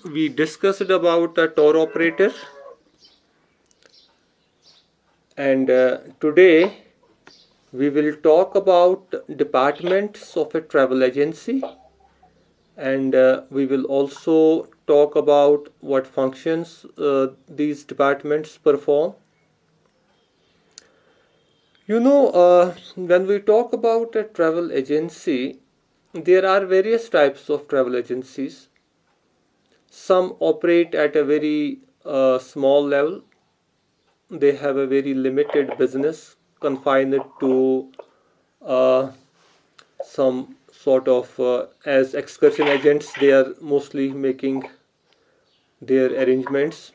we discussed about a tour operator, and today we will talk about departments of a travel agency, and we will also talk about what functions these departments perform. When we talk about a travel agency, there are various types of travel agencies. Some operate at a very small level. They have a very limited business, confined to uh, some sort of as excursion agents. They are mostly making their arrangements.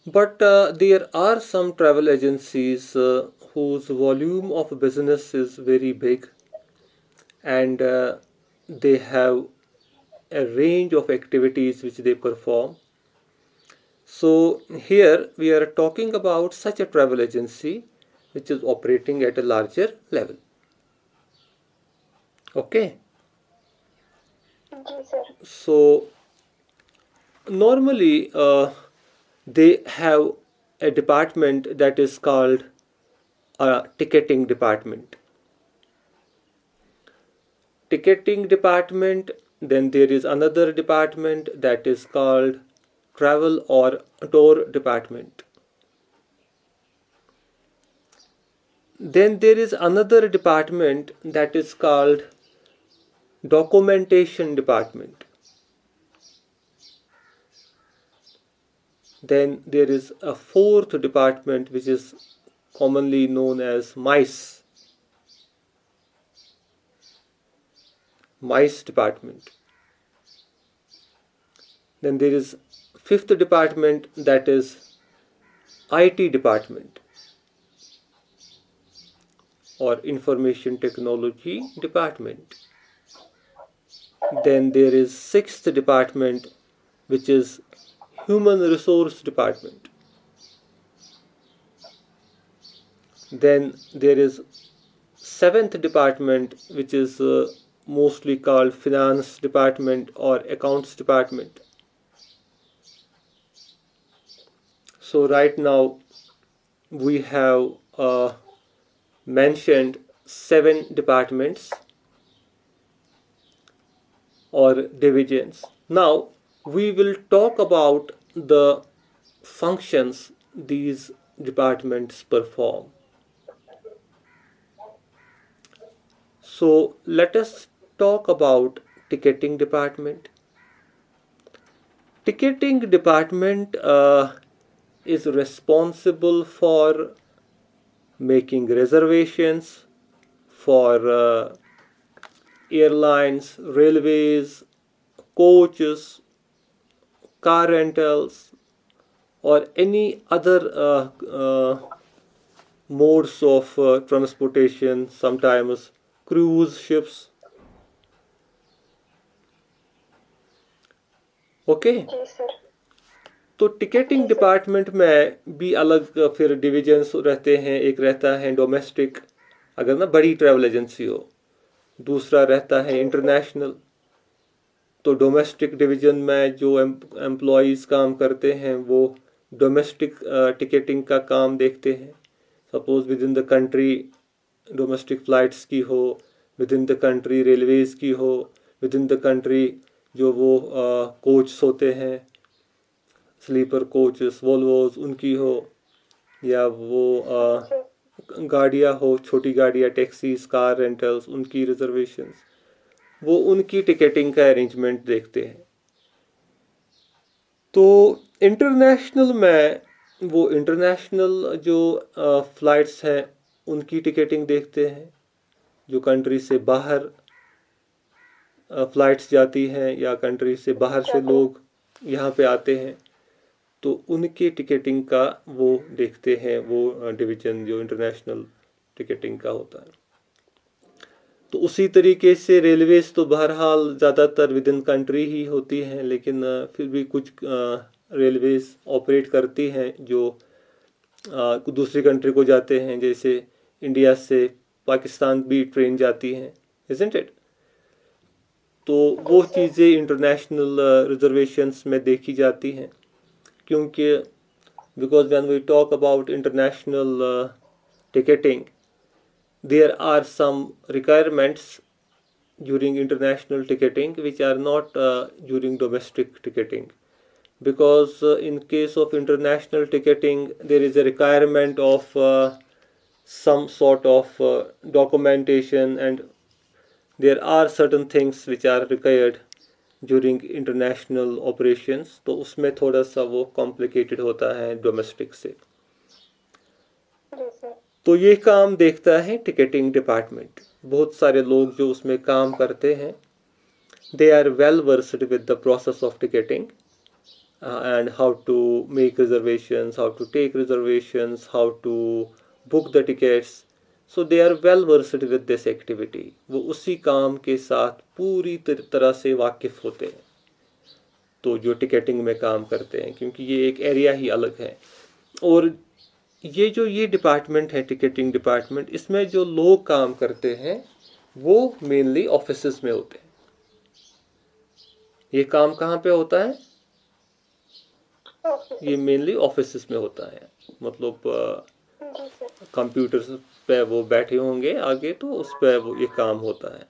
But there are some travel agencies whose volume of business is very big, and they have a range of activities which they perform. So, here we are talking about such a travel agency which is operating at a larger level. Okay. जी sir. So, normally they have a department that is called a ticketing department. Ticketing department, then there is another department that is called travel or tour department. Then there is another department that is called documentation department. Then there is a fourth department which is commonly known as MICE department. Then there is fifth department, that is IT department or information technology department. Then there is sixth department, which is human resource department. Then there is seventh department, which is mostly called finance department or accounts department. So right now we have mentioned 7 departments or divisions. Now we will talk about the functions these departments perform. So let us talk about ticketing department. Ticketing department is responsible for making reservations for airlines, railways, coaches, car rentals, or any other modes of transportation, sometimes cruise ships. Okay. जी sir. तो ticketing department में भी अलग फिर divisions रहते हैं. एक रहता है डोमेस्टिक, अगर ना बड़ी ट्रैवल एजेंसी हो. दूसरा रहता है इंटरनेशनल. तो डोमेस्टिक डिवीजन में जो एम्प्लॉयज़ काम करते हैं वो डोमेस्टिक टिकटिंग का काम देखते हैं. Suppose with in the country domestic flights की हो, with in the country Railways की हो, विद इन द कंट्री जो वो कोच होते हैं, स्लीपर कोचेस, वोल्वोज उनकी हो, या वो गाड़ियाँ हो, छोटी गाड़ियाँ, टैक्सीज, कार रेंटल्स, उनकी रिजर्वेशंस, वो उनकी टिकटिंग का अरेंजमेंट देखते हैं. तो इंटरनेशनल में वो इंटरनेशनल जो फ़्लाइट्स हैं उनकी टिकटिंग देखते हैं. जो कंट्री से बाहर फ़्लाइट्स जाती हैं या कंट्री से बाहर से लोग यहाँ पे आते हैं, तो उनकी टिकटिंग का वो देखते हैं. वो डिवीज़न जो इंटरनेशनल टिकटिंग का होता है. तो उसी तरीके से रेलवेज़ तो बहरहाल ज़्यादातर विद इन कंट्री ही होती हैं, लेकिन फिर भी कुछ रेलवेज़ ऑपरेट करती हैं जो दूसरी कंट्री को जाते हैं. जैसे इंडिया से पाकिस्तान भी ट्रेन जाती हैं, इज़न्ट इट. तो वो चीज़ें इंटरनेशनल रिजर्वेशंस में देखी जाती हैं, क्योंकि because when we talk about international ticketing, there are some requirements during international ticketing which are not during domestic ticketing, because in case of international ticketing there is a requirement of some sort of documentation, and there are certain things which are required during international operations, तो उसमें थोड़ा सा वो complicated होता है domestic से। तो ये काम देखता है टिकटिंग डिपार्टमेंट। बहुत सारे लोग जो उसमें काम करते हैं, they are well versed with the process of ticketing and how to make reservations, how to take reservations, how to book the tickets. So they are well versed with this activity. वो उसी काम के साथ पूरी तरह से वाकिफ होते हैं, तो जो टिकटिंग में काम करते हैं, क्योंकि ये एक एरिया ही अलग है। और ये डिपार्टमेंट है टिकटिंग डिपार्टमेंट, इसमें जो लोग काम करते हैं वो मेनली ऑफिसेस में होते हैं। ये काम कहाँ पे होता है? ये मेनली ऑफिसेस में होता है, मतलब कंप्यूटर पे वो बैठे होंगे आगे, तो उस पे वो ये काम होता है।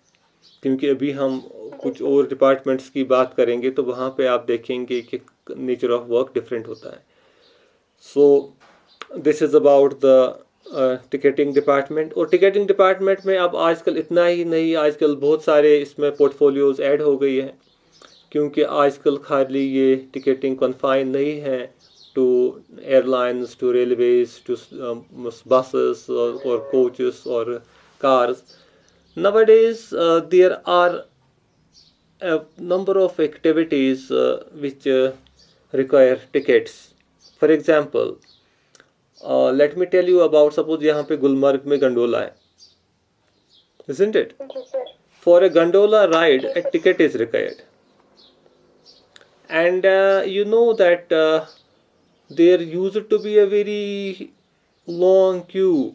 क्योंकि अभी हम कुछ और डिपार्टमेंट्स की बात करेंगे तो वहाँ पे आप देखेंगे कि नेचर ऑफ वर्क डिफरेंट होता है। So this is about the ticketing department. और टिकटिंग डिपार्टमेंट में अब आजकल इतना ही नहीं, आजकल बहुत सारे इसमें पोर्टफोलियोज ऐड हो गई हैं, क्योंकि आजकल खाली ये टिकटिंग कन्फाइन नहीं है to airlines, to railways, to buses और कोचेस और cars. Nowadays there are a number of activities which require tickets. For example, let me tell you about, suppose यहाँ पे गुलमर्ग में गंडोला है, isn't it? For a gondola ride, a ticket is required. And you know that there used to be a very long queue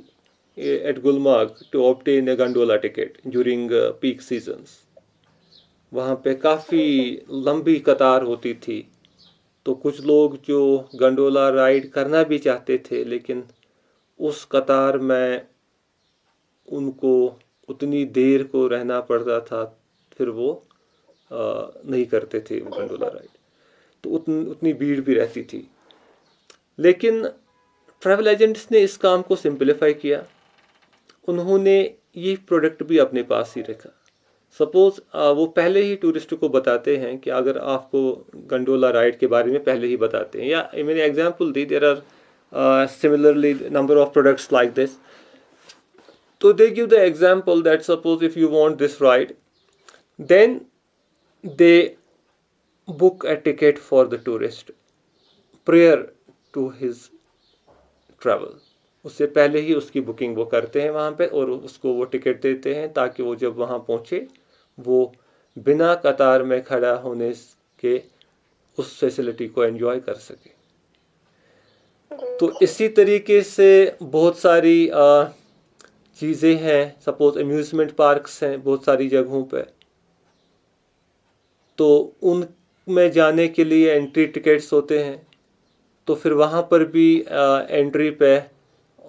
at Gulmarg to obtain a gondola ticket during peak seasons. वहाँ पे काफ़ी लंबी कतार होती थी, तो कुछ लोग जो गंडोला राइड करना भी चाहते थे, लेकिन उस कतार में उनको उतनी देर को रहना पड़ता था, फिर वो नहीं करते थे वो गंडोला राइड, तो उतनी भीड़ भी रहती थी। लेकिन ट्रैवल एजेंट्स ने इस काम को सिंपलीफाई किया, उन्होंने ये प्रोडक्ट भी अपने पास ही रखा। सपोज वो पहले ही टूरिस्ट को बताते हैं कि अगर आपको गंडोला राइड के बारे में पहले ही बताते हैं, या मैंने एग्जांपल दी, there are similarly number of products like this. तो they give the example that suppose if you want this ride, then they book a ticket for the tourist prior to his travel. उससे पहले ही उसकी booking वो करते हैं वहाँ पे, और उसको वो टिकट देते हैं ताकि वो जब वहाँ पहुँचे वो बिना कतार में खड़ा होने के उस फैसिलिटी को एंजॉय कर सके। तो इसी तरीके से बहुत सारी चीज़ें हैं। सपोज अम्यूज़मेंट पार्क्स हैं बहुत सारी जगहों पे, तो उनमें जाने के लिए एंट्री टिकट्स होते हैं, तो फिर वहाँ पर भी एंट्री पे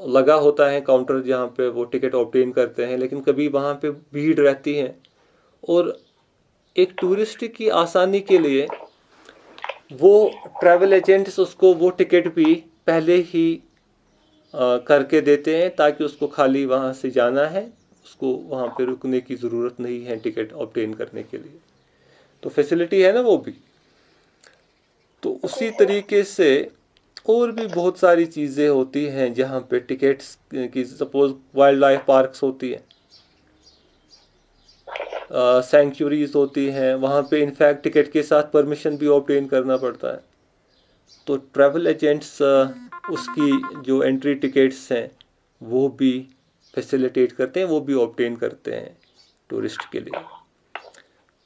लगा होता है काउंटर जहाँ पे वो टिकट ऑब्टेन करते हैं, लेकिन कभी वहाँ पे भीड़ रहती है, और एक टूरिस्ट की आसानी के लिए वो ट्रैवल एजेंट्स उसको वो टिकट भी पहले ही करके देते हैं, ताकि उसको खाली वहाँ से जाना है, उसको वहाँ पे रुकने की ज़रूरत नहीं है टिकट ऑब्टेन करने के लिए। तो फैसिलिटी है ना वो भी। तो उसी तरीके से और भी बहुत सारी चीज़ें होती हैं जहाँ पे टिकट्स की, सपोज वाइल्ड लाइफ पार्क्स होती है, सेंचुरीज होती हैं, वहाँ पे इनफैक्ट टिकट के साथ परमिशन भी ऑब्टेन करना पड़ता है। तो ट्रैवल एजेंट्स उसकी जो एंट्री टिकट्स हैं वो भी फैसिलिटेट करते हैं, वो भी ऑब्टेन करते हैं टूरिस्ट के लिए।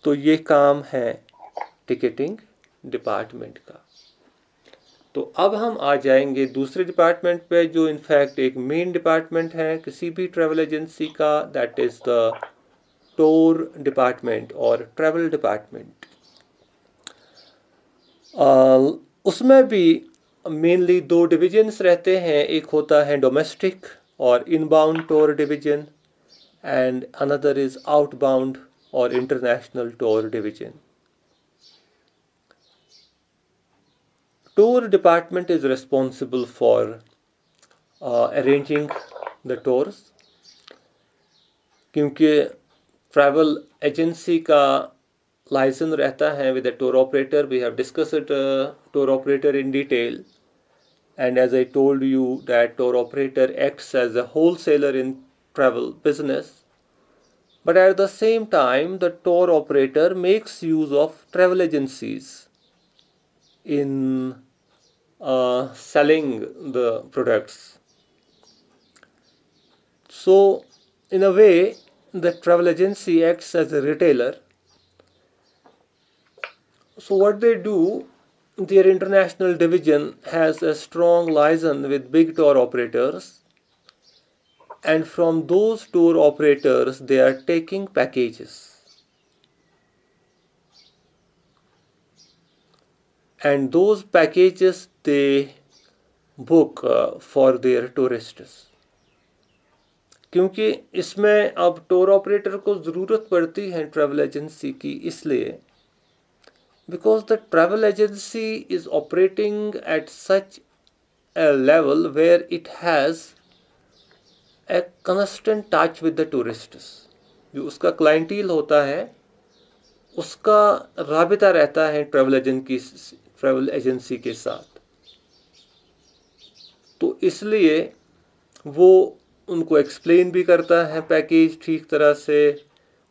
तो ये काम है टिकटिंग डिपार्टमेंट का। तो अब हम आ जाएंगे दूसरे डिपार्टमेंट पे, जो इनफैक्ट एक मेन डिपार्टमेंट है किसी भी ट्रैवल एजेंसी का, that is the tour department और travel department. उसमें भी मेनली दो डिविजन्स रहते हैं, एक होता है डोमेस्टिक और inbound tour division and another is outbound और international tour division. Tour department is responsible for arranging the tours, क्योंकि ट्रैवल एजेंसी का लाइसेंस रहता है with a tour operator. We have discussed tour operator in detail, and as I told you that tour operator acts as a wholesaler in travel business, but at the same time the tour operator makes use of travel agencies in selling the products. So in a way the travel agency acts as a retailer. So what they do, their international division has a strong liaison with big tour operators, and from those tour operators they are taking packages, and those packages they book for their tourists. क्योंकि इसमें अब tour operator को ज़रूरत पड़ती है travel agency की, इसलिए because the travel agency is operating at such a level where it has a constant touch with the tourists. जो उसका क्लाइंटील होता है उसका राबिता रहता है ट्रैवल एजेंसी के साथ, तो इसलिए वो उनको एक्सप्लेन भी करता है पैकेज ठीक तरह से.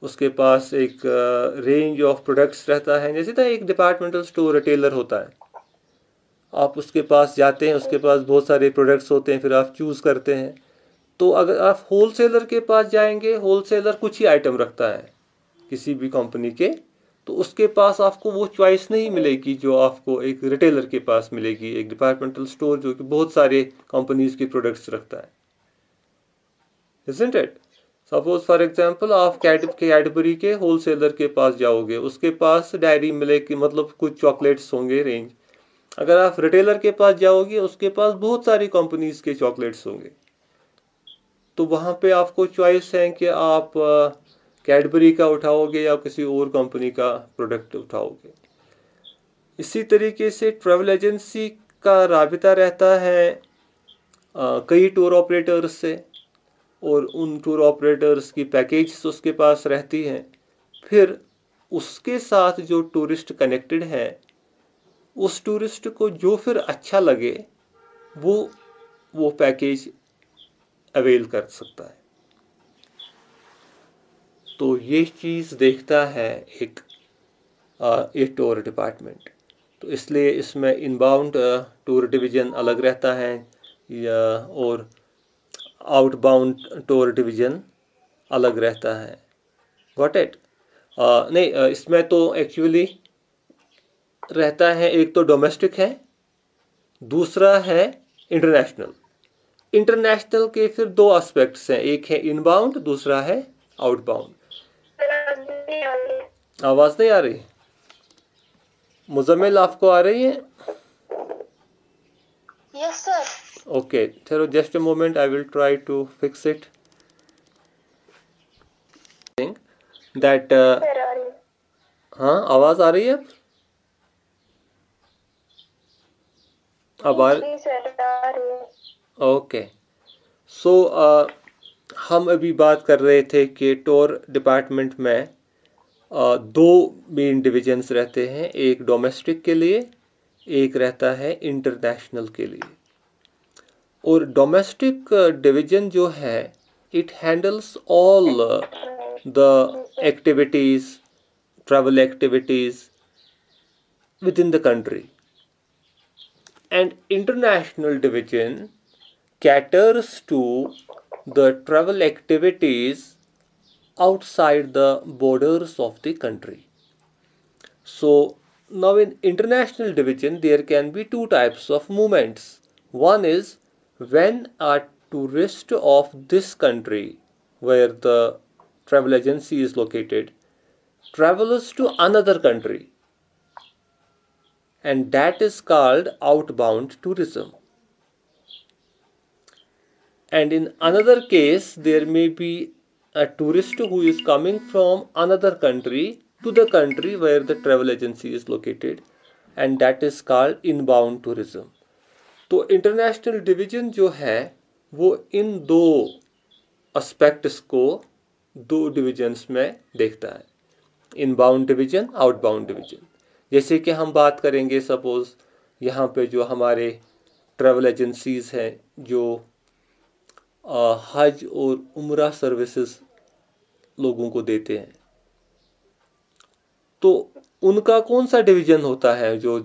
उसके पास एक रेंज ऑफ प्रोडक्ट्स रहता है, जैसे ना एक डिपार्टमेंटल स्टोर रिटेलर होता है, आप उसके पास जाते हैं, उसके पास बहुत सारे प्रोडक्ट्स होते हैं, फिर आप चूज़ करते हैं. तो अगर आप होलसेलर के पास जाएंगे, होलसेलर कुछ ही आइटम रखता है किसी भी कंपनी के, तो उसके पास आपको वो चॉइस नहीं मिलेगी जो आपको एक रिटेलर के पास मिलेगी, एक डिपार्टमेंटल स्टोर जो कि बहुत सारे कंपनीज के प्रोडक्ट्स रखता है. Isn't it? Suppose for example आप कैडबरी के होलसेलर के पास जाओगे, उसके पास डायरी मिलेगी, मतलब कुछ चॉकलेट्स होंगे रेंज. अगर आप रिटेलर के पास जाओगे उसके पास बहुत सारी कंपनीज के चॉकलेट्स होंगे, तो वहाँ पे आपको चॉइस है कि आप कैडबरी का उठाओगे या किसी और कंपनी का प्रोडक्ट उठाओगे. इसी तरीके से ट्रैवल एजेंसी का राबिता रहता है कई टूर ऑपरेटर्स से, और उन टूर ऑपरेटर्स की पैकेज उसके पास रहती हैं. फिर उसके साथ जो टूरिस्ट कनेक्टेड है, उस टूरिस्ट को जो फिर अच्छा लगे वो पैकेज अवेल कर सकता है. तो ये चीज़ देखता है एक टूर डिपार्टमेंट. तो इसलिए इसमें इनबाउंड टूर डिवीज़न अलग रहता है और आउटबाउंड टूर डिवीज़न अलग रहता है. Got it? नहीं, इसमें तो एक्चुअली रहता है, एक तो डोमेस्टिक है, दूसरा है इंटरनेशनल. इंटरनेशनल के फिर दो एस्पेक्ट्स हैं, एक है इनबाउंड, दूसरा है आउटबाउंड. आवाज़ नहीं आ रही? मुजम्मिल आपको आ रही है? Yes, sir. Okay, so just a moment, I will try to fix it. That हाँ, आवाज़ आ रही है अब? ओके. सो हम अभी बात कर रहे थे कि टूर डिपार्टमेंट में दो मेन डिविजन्स रहते हैं, एक डोमेस्टिक के लिए, एक रहता है इंटरनेशनल के लिए. और डोमेस्टिक डिवीजन जो है, it handles all the activities, travel activities within the country. And international division caters to the travel activities outside the borders of the country. So now in international division there can be two types of movements. One is when a tourist of this country where the travel agency is located travels to another country, and that is called outbound tourism. And in another case, there may be a tourist who is coming from another country to the country where the travel agency is located, and that is called inbound tourism. तो international division जो है वो इन दो aspects को दो divisions में देखता है, इनबाउंड डिवीजन, आउटबाउंड डिवीजन। जैसे कि हम बात करेंगे, सपोज यहाँ पे जो हमारे ट्रैवल एजेंसीज हैं जो हज और उम्रा सर्विसेज लोगों को देते हैं, तो उनका कौन सा डिवीजन होता है, जो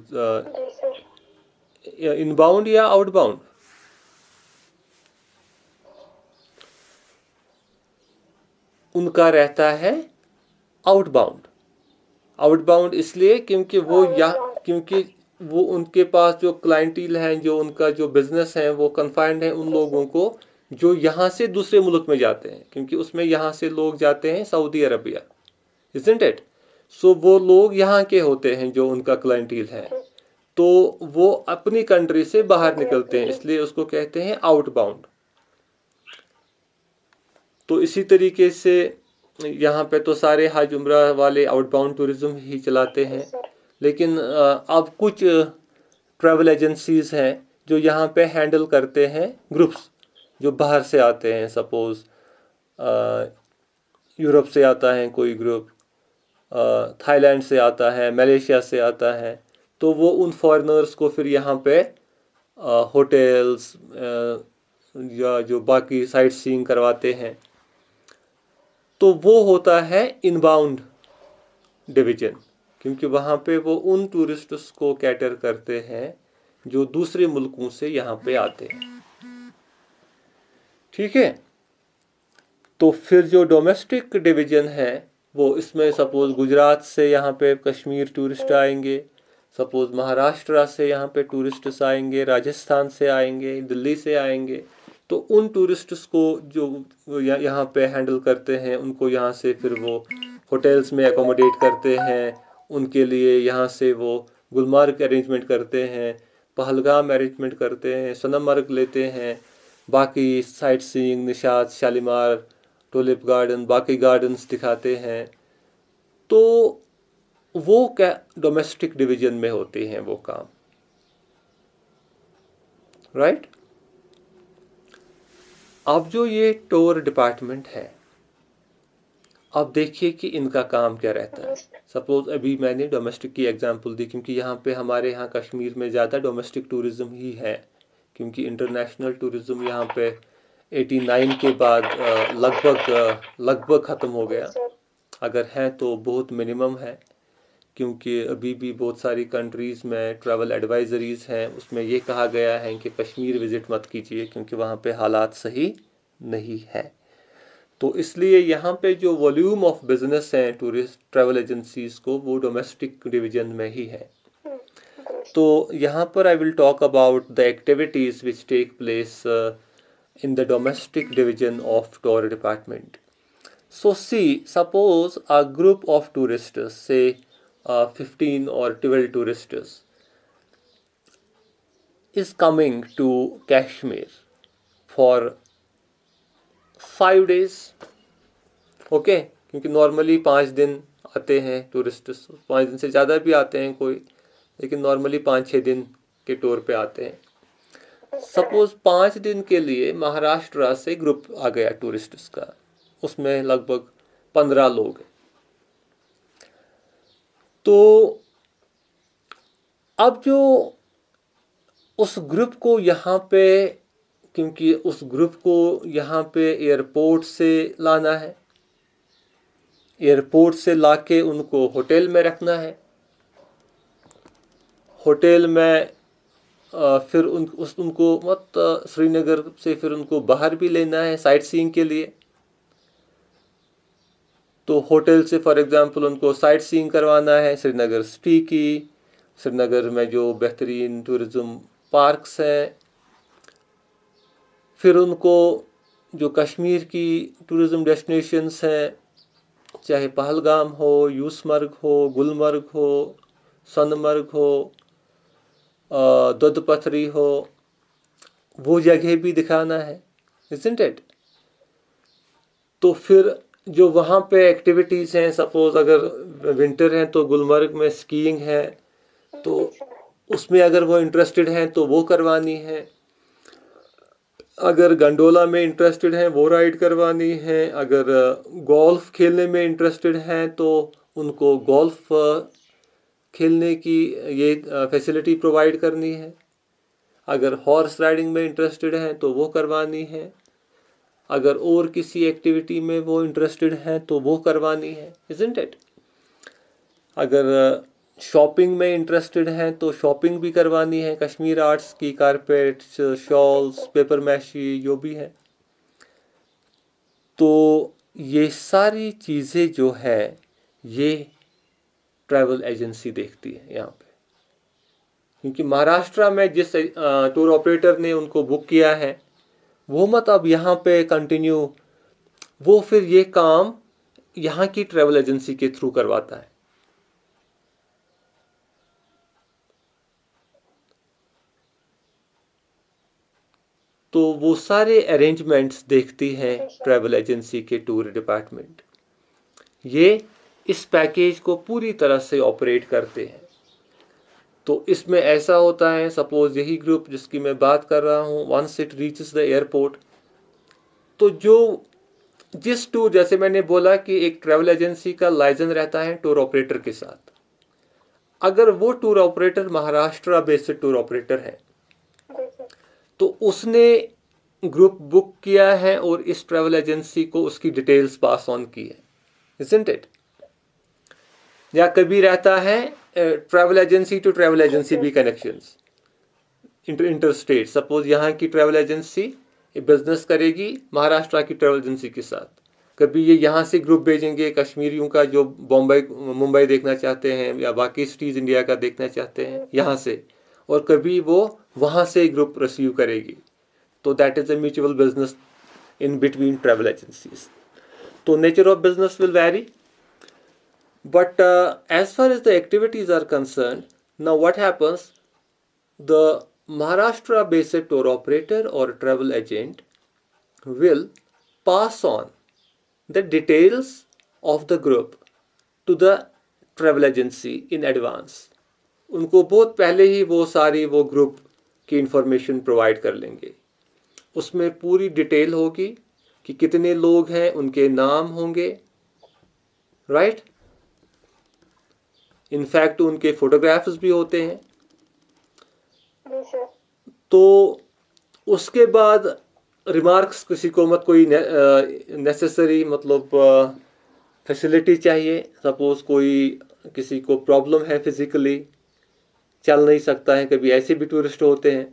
इनबाउंड या आउटबाउंड? उनका रहता है आउटबाउंड। आउटबाउंड इसलिए क्योंकि वो उनके पास जो क्लाइंटील हैं, जो उनका जो बिजनेस है, वो कन्फाइंड है उन लोगों को जो यहाँ से दूसरे मुल्क में जाते हैं, क्योंकि उसमें यहाँ से लोग जाते हैं सऊदी अरबिया, इज़न्ट इट? सो वो लोग यहाँ के होते हैं जो उनका क्लाइंटील है, तो वो अपनी कंट्री से बाहर निकलते हैं, इसलिए उसको कहते हैं आउटबाउंड। तो इसी तरीके से यहाँ पे तो सारे हज उम्रा वाले आउटबाउंड टूरिज्म ही चलाते हैं, लेकिन अब कुछ ट्रैवल एजेंसीज हैं जो यहाँ पे हैंडल करते हैं ग्रुप्स जो बाहर से आते हैं। सपोज यूरोप से आता है कोई ग्रुप, थाईलैंड से आता है, मलेशिया से आता है, तो वो उन फॉरेनर्स को फिर यहाँ पे होटल्स या जो बाकी साइट सीइंग करवाते हैं, तो वो होता है इनबाउंड डिवीजन, क्योंकि वहाँ पे वो उन टूरिस्ट्स को कैटर करते हैं जो दूसरे मुल्कों से यहाँ पे आते हैं। ठीक है, तो फिर जो डोमेस्टिक डिवीजन है वो इसमें सपोज गुजरात से यहाँ पे कश्मीर टूरिस्ट आएंगे, सपोज महाराष्ट्र से यहाँ पे टूरिस्ट्स आएंगे, राजस्थान से आएंगे, दिल्ली से आएंगे, तो उन टूरिस्ट्स को जो यहाँ पे हैंडल करते हैं, उनको यहाँ से फिर वो होटल्स में एकोमोडेट करते हैं, उनके लिए यहाँ से वो गुलमर्ग अरेंजमेंट करते हैं, पहलगाम अरेंजमेंट करते हैं, सोनमर्ग लेते हैं, बाकी sight seeing, Nishat, Shalimar, tulip garden, बाकी गार्डन्स दिखाते हैं। तो वो क्या डोमेस्टिक डिवीजन में होते हैं वो काम, राइट? अब जो ये टूर डिपार्टमेंट है, अब देखिए कि इनका काम क्या रहता है। सपोज अभी मैंने डोमेस्टिक की एग्जांपल दी, क्योंकि यहाँ पे हमारे यहाँ कश्मीर में ज़्यादा डोमेस्टिक टूरिज्म ही है, क्योंकि इंटरनेशनल टूरिज्म यहाँ पे 89 के बाद लगभग ख़त्म हो गया, अगर है तो बहुत मिनिमम है, क्योंकि अभी भी बहुत सारी कंट्रीज़ में ट्रैवल एडवाइजरीज़ हैं, उसमें ये कहा गया है कि कश्मीर विज़िट मत कीजिए क्योंकि वहाँ पे हालात सही नहीं है। तो इसलिए यहाँ पे जो वॉल्यूम ऑफ बिजनेस है टूरिस्ट ट्रैवल एजेंसीज को, वो डोमेस्टिक डिवीजन में ही है। तो यहाँ पर I will talk about the activities which take place in the domestic division of tour department. So see, suppose a group of tourists, say 15 or 12 tourists, is coming to Kashmir for 5 days. Okay, क्योंकि normally 5 दिन आते हैं tourist, 5 दिन से ज़्यादा भी आते हैं कोई, लेकिन नॉर्मली 5-6 दिन के टूर पे आते हैं। सपोज 5 दिन के लिए महाराष्ट्र से ग्रुप आ गया टूरिस्ट्स का, उसमें लगभग 15 लोग हैं। तो अब जो उस ग्रुप को यहाँ पे, क्योंकि उस ग्रुप को यहाँ पे एयरपोर्ट से लाना है, एयरपोर्ट से लाके उनको होटल में रखना है, होटल में फिर उनको श्रीनगर से फिर उनको बाहर भी लेना है साइट सीइंग के लिए। तो होटल से फॉर एग्जांपल उनको साइट सीइंग करवाना है श्रीनगर सिटी की, श्रीनगर में जो बेहतरीन टूरिज्म पार्क्स हैं, फिर उनको जो कश्मीर की टूरिज्म डेस्टिनेशंस हैं चाहे पहलगाम हो, यूसमर्ग हो, गुलमर्ग हो, सोनमर्ग हो, दुध पथरी हो, वो जगह भी दिखाना है, isn't it? तो फिर जो वहाँ पे एक्टिविटीज़ हैं, सपोज अगर विंटर है तो गुलमर्ग में स्कीइंग है, तो उसमें अगर वो इंटरेस्टेड हैं तो वो करवानी है। अगर गंडोला में इंटरेस्टेड हैं वो राइड करवानी है। अगर गोल्फ खेलने में इंटरेस्टेड हैं तो उनको गोल्फ खेलने की ये फैसिलिटी प्रोवाइड करनी है। अगर हॉर्स राइडिंग में इंटरेस्टेड हैं तो वो करवानी है। अगर और किसी एक्टिविटी में वो इंटरेस्टेड हैं तो वो करवानी है, isn't it? अगर शॉपिंग में इंटरेस्टेड हैं तो शॉपिंग भी करवानी है, कश्मीर आर्ट्स की कारपेट्स, शॉल्स, पेपर मैशी जो भी है। तो ये सारी चीज़ें जो है ये ट्रैवल एजेंसी देखती है यहाँ पे, क्योंकि महाराष्ट्र में जिस टूर ऑपरेटर ने उनको बुक किया है वो मत अब यहाँ पे कंटिन्यू, वो फिर ये काम यहाँ की ट्रैवल एजेंसी के थ्रू करवाता है। तो वो सारे अरेंजमेंट्स देखती है ट्रैवल एजेंसी के टूर डिपार्टमेंट। ये इस पैकेज को पूरी तरह से ऑपरेट करते हैं। तो इसमें ऐसा होता है, सपोज यही ग्रुप जिसकी मैं बात कर रहा हूँ, once it reaches the airport, तो जो जिस टूर, जैसे मैंने बोला कि एक ट्रैवल एजेंसी का लाइसेंस रहता है टूर ऑपरेटर के साथ, अगर वो tour operator Maharashtra based tour operator है तो उसने ग्रुप बुक किया है और इस ट्रैवल एजेंसी को उसकी डिटेल्स पास ऑन की है, isn't it? या कभी रहता है travel agency to travel agency भी कनेक्शंस इंटर स्टेट। सपोज यहाँ की ट्रैवल एजेंसी बिजनेस करेगी महाराष्ट्र की ट्रैवल एजेंसी के साथ, कभी ये यहाँ से ग्रुप भेजेंगे कश्मीरियों का जो मुंबई देखना चाहते हैं या बाकी सिटीज इंडिया का देखना चाहते हैं यहाँ से, और कभी वो वहाँ से ग्रुप रिसीव करेगी। तो that is a mutual business in between travel agencies. तो nature of business will vary, but as far as the activities are concerned, now what happens, the Maharashtra based tour operator or travel agent will pass on the details of the group to the travel agency in advance. उनको बहुत पहले ही वो सारी वो group की information provide कर लेंगे। उसमें पूरी डिटेल होगी कि कितने लोग हैं, उनके नाम होंगे, राइट? इनफैक्ट उनके फोटोग्राफ्स भी होते हैं। तो उसके बाद रिमार्क्स, किसी को मत कोई नेसेसरी मतलब फैसिलिटी चाहिए, सपोज कोई किसी को प्रॉब्लम है, फिजिकली चल नहीं सकता है, कभी ऐसे भी टूरिस्ट होते हैं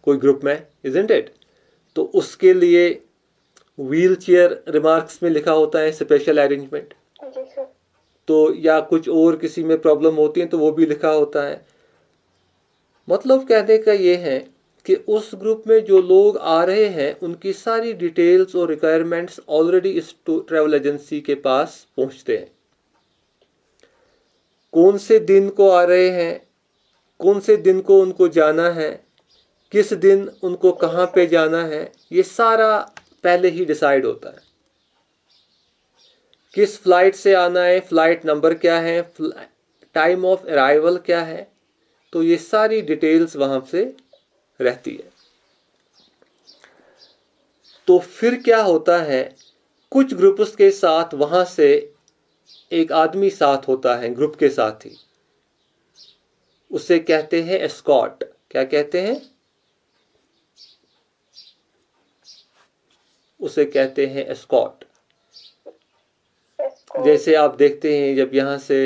कोई ग्रुप में, isn't it? तो उसके लिए व्हील चेयर रिमार्क्स में लिखा होता है स्पेशल अरेंजमेंट। तो या कुछ और किसी में प्रॉब्लम होती है तो वो भी लिखा होता है। मतलब कहने का ये है कि उस ग्रुप में जो लोग आ रहे हैं उनकी सारी डिटेल्स और रिक्वायरमेंट्स ऑलरेडी इस ट्रैवल एजेंसी के पास पहुंचते हैं। कौन से दिन को आ रहे हैं, कौन से दिन को उनको जाना है, किस दिन उनको कहाँ पे जाना है, ये सारा पहले ही डिसाइड होता है। किस फ्लाइट से आना है, फ्लाइट नंबर क्या है, टाइम ऑफ अराइवल क्या है, तो ये सारी डिटेल्स वहां से रहती है। तो फिर क्या होता है, कुछ ग्रुप्स के साथ वहां से एक आदमी साथ होता है ग्रुप के साथ ही, उसे कहते हैं एस्कॉर्ट। क्या कहते हैं? उसे कहते हैं एस्कॉर्ट। जैसे आप देखते हैं जब यहाँ से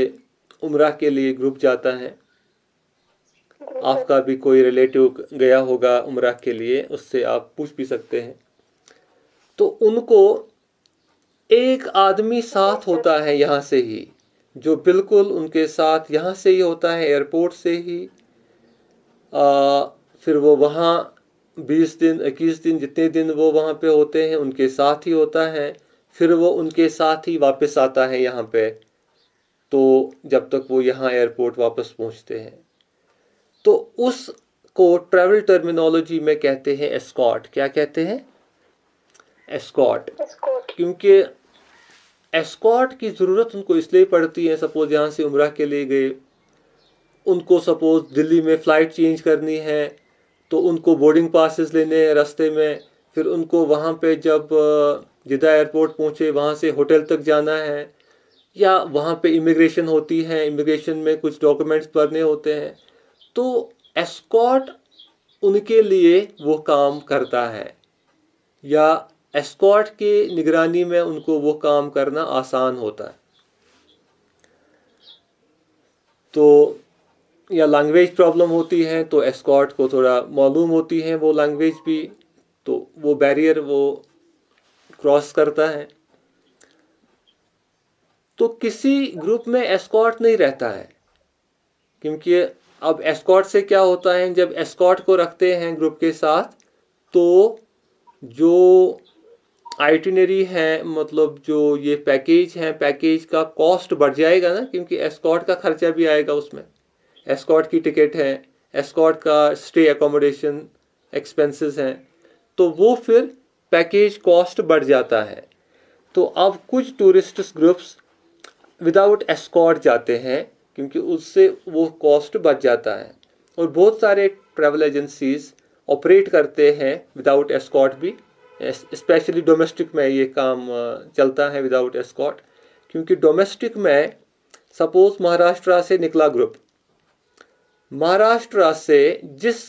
उम्रा के लिए ग्रुप जाता है, आपका भी कोई रिलेटिव गया होगा उम्रा के लिए, उससे आप पूछ भी सकते हैं। तो उनको एक आदमी साथ होता है यहाँ से ही, जो बिल्कुल उनके साथ यहाँ से ही होता है, एयरपोर्ट से ही। फिर वो वहाँ 20 दिन 21 दिन जितने दिन वो वहाँ पे होते हैं उनके साथ ही होता है। फिर वो उनके साथ ही वापस आता है यहाँ पे, तो जब तक वो यहाँ एयरपोर्ट वापस पहुँचते हैं। तो उसको ट्रैवल टर्मिनोलॉजी में कहते हैं एस्कॉर्ट। क्या कहते हैं? एस्कॉर्ट। क्योंकि एस्कॉर्ट की ज़रूरत उनको इसलिए पड़ती है, सपोज यहाँ से उम्रा के लिए गए, उनको सपोज दिल्ली में फ़्लाइट चेंज करनी है, तो उनको बोर्डिंग पासेस लेने हैं रास्ते में, फिर उनको वहाँ पे जब जिद्दा एयरपोर्ट पहुँचे वहाँ से होटल तक जाना है, या वहाँ पे इमिग्रेशन होती है, इमिग्रेशन में कुछ डॉक्यूमेंट्स भरने होते हैं, तो एस्कॉर्ट उनके लिए वो काम करता है, या एस्कॉर्ट के निगरानी में उनको वो काम करना आसान होता है। तो या लैंग्वेज प्रॉब्लम होती है तो एस्कॉर्ट को थोड़ा मालूम होती है वो लैंग्वेज भी, तो वो बैरियर वो क्रॉस करता है। तो किसी ग्रुप में एस्कॉर्ट नहीं रहता है, क्योंकि अब एस्कॉर्ट से क्या होता है, जब एस्कॉर्ट को रखते हैं ग्रुप के साथ, तो जो आइटिनरी है, मतलब जो ये पैकेज है, पैकेज का कॉस्ट बढ़ जाएगा ना, क्योंकि एस्कॉर्ट का खर्चा भी आएगा उसमें। एस्कॉर्ट की टिकट है, एस्कॉर्ट का स्टे एकोमोडेशन एक्सपेंसेस हैं, तो वो फिर पैकेज कॉस्ट बढ़ जाता है। तो अब कुछ टूरिस्ट ग्रुप्स विदाउट एस्कॉर्ट जाते हैं, क्योंकि उससे वो कॉस्ट बच जाता है। और बहुत सारे ट्रैवल एजेंसीज ऑपरेट करते हैं विदाउट एस्कॉर्ट भी, स्पेशली डोमेस्टिक में ये काम चलता है विदाउट एस्कॉर्ट। क्योंकि डोमेस्टिक में सपोज महाराष्ट्र से निकला ग्रुप, महाराष्ट्र से जिस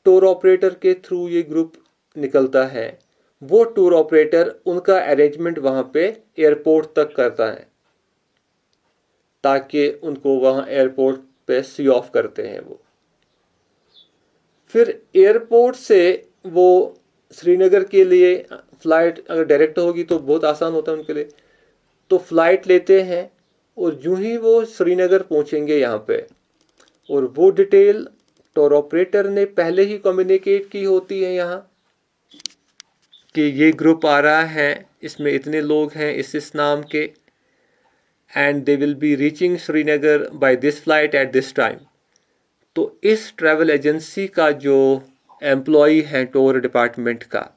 टूर ऑपरेटर के थ्रू ये ग्रुप निकलता है, वो टूर ऑपरेटर उनका अरेंजमेंट वहाँ पे एयरपोर्ट तक करता है, ताकि उनको वहाँ एयरपोर्ट पे सी ऑफ करते हैं वो। फिर एयरपोर्ट से वो श्रीनगर के लिए फ़्लाइट अगर डायरेक्ट होगी तो बहुत आसान होता है उनके लिए, तो फ़्लाइट लेते हैं, और यूं ही वो श्रीनगर पहुँचेंगे यहाँ पे, और वो डिटेल टूर ऑपरेटर ने पहले ही कम्युनिकेट की होती है यहाँ कि ये ग्रुप आ रहा है, इसमें इतने लोग हैं इस नाम के, and they will be reaching Srinagar by this flight at this time. तो इस ट्रैवल एजेंसी का जो एम्प्लॉई है टूर डिपार्टमेंट का,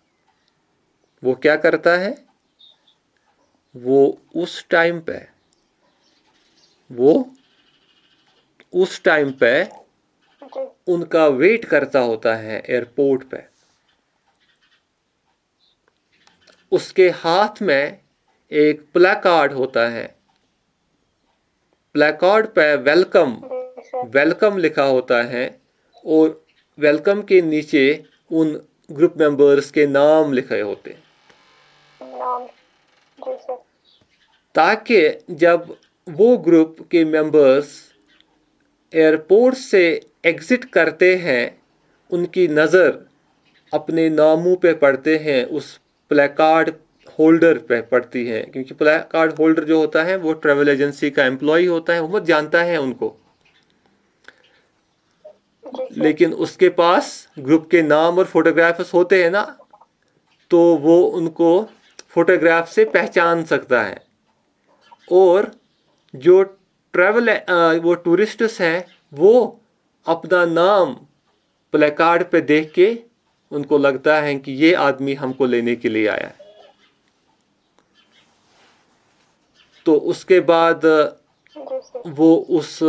वो क्या करता है, वो उस टाइम पे उनका वेट करता होता है एयरपोर्ट पे। उसके हाथ में एक प्लेकार्ड होता है, प्लेकार्ड पे वेलकम लिखा होता है, और वेलकम के नीचे उन ग्रुप मेंबर्स के नाम लिखे होते हैं, ताकि जब वो ग्रुप के मेंबर्स एयरपोर्ट से एग्ज़िट करते हैं, उनकी नज़र अपने नामों पे पड़ते हैं, उस प्लेकार्ड होल्डर पे पड़ती है। क्योंकि प्लेकार्ड होल्डर जो होता है वो ट्रैवल एजेंसी का एम्प्लॉय होता है, वो जानता है उनको, लेकिन उसके पास ग्रुप के नाम और फोटोग्राफ्स होते हैं ना, तो वो उनको फोटोग्राफ से पहचान सकता है। और जो वो टूरिस्ट्स हैं, वो अपना नाम प्लेकार्ड पे देख के उनको लगता है कि ये आदमी हमको लेने के लिए आया है। तो उसके बाद वो उस